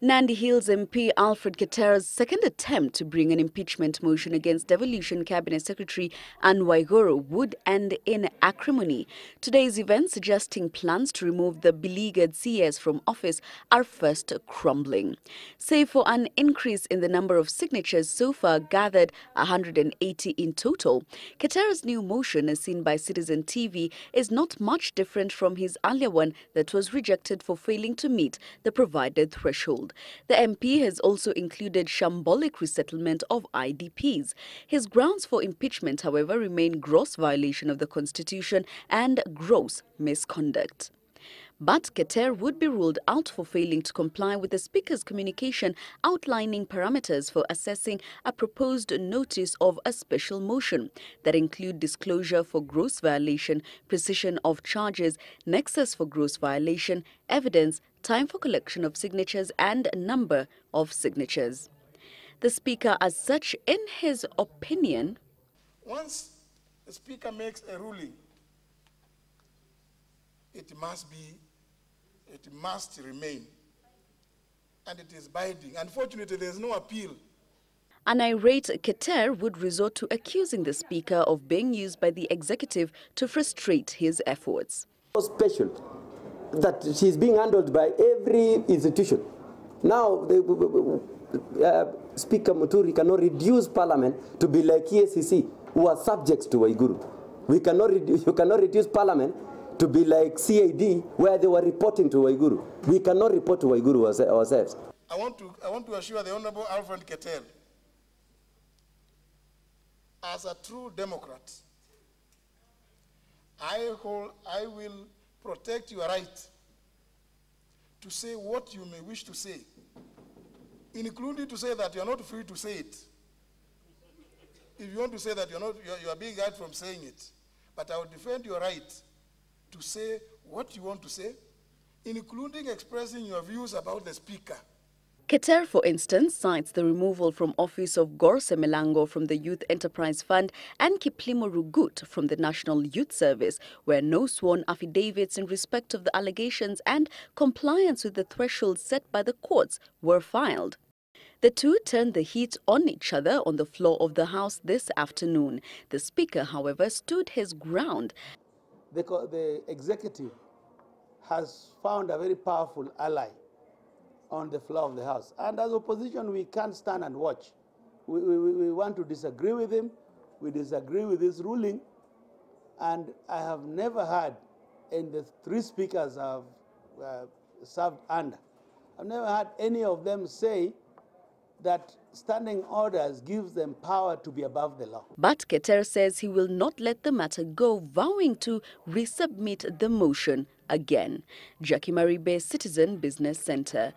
Nandi Hills MP Alfred Keter's second attempt to bring an impeachment motion against Devolution Cabinet Secretary Anne Waiguru would end in acrimony. Today's event suggesting plans to remove the beleaguered CS from office are first crumbling. Save for an increase in the number of signatures so far gathered, 180 in total, Keter's new motion, as seen by Citizen TV, is not much different from his earlier one that was rejected for failing to meet the provided threshold. The MP has also included shambolic resettlement of IDPs. His grounds for impeachment, however, remain gross violation of the Constitution and gross misconduct. But Keter would be ruled out for failing to comply with the Speaker's communication outlining parameters for assessing a proposed notice of a special motion that include disclosure for gross violation, precision of charges, nexus for gross violation, evidence, time for collection of signatures and number of signatures. The Speaker, as such, in his opinion, once the Speaker makes a ruling, it must remain, and it is binding. Unfortunately, there is no appeal. An irate Keter would resort to accusing the Speaker of being used by the executive to frustrate his efforts. Special that she's being handled by every institution. Now, Speaker Muturi cannot reduce Parliament to be like EACC, who are subjects to Waiguru. You cannot reduce Parliament to be like CAD, where they were reporting to Waiguru. We cannot report to Waiguru ourselves. I want to assure the Honorable Alfred Keter, as a true Democrat, I will protect your right to say what you may wish to say, including to say that you are not free to say it. If you want to say that you are being guarded from saying it, but I will defend your right to say what you want to say, including expressing your views about the Speaker. Keter, for instance, cites the removal from office of Gorse Melango from the Youth Enterprise Fund and Kiplimo Rugut from the National Youth Service, where no sworn affidavits in respect of the allegations and compliance with the threshold set by the courts were filed. The two turned the heat on each other on the floor of the House this afternoon. The Speaker, however, stood his ground. The executive has found a very powerful ally on the floor of the House. And as opposition, we can't stand and watch. We want to disagree with him. We disagree with his ruling. And I have never heard, in the three speakers I've served under, I've never heard any of them say that standing orders gives them power to be above the law. But Keter says he will not let the matter go, vowing to resubmit the motion again. Jackie Maribe, Citizen Business Center.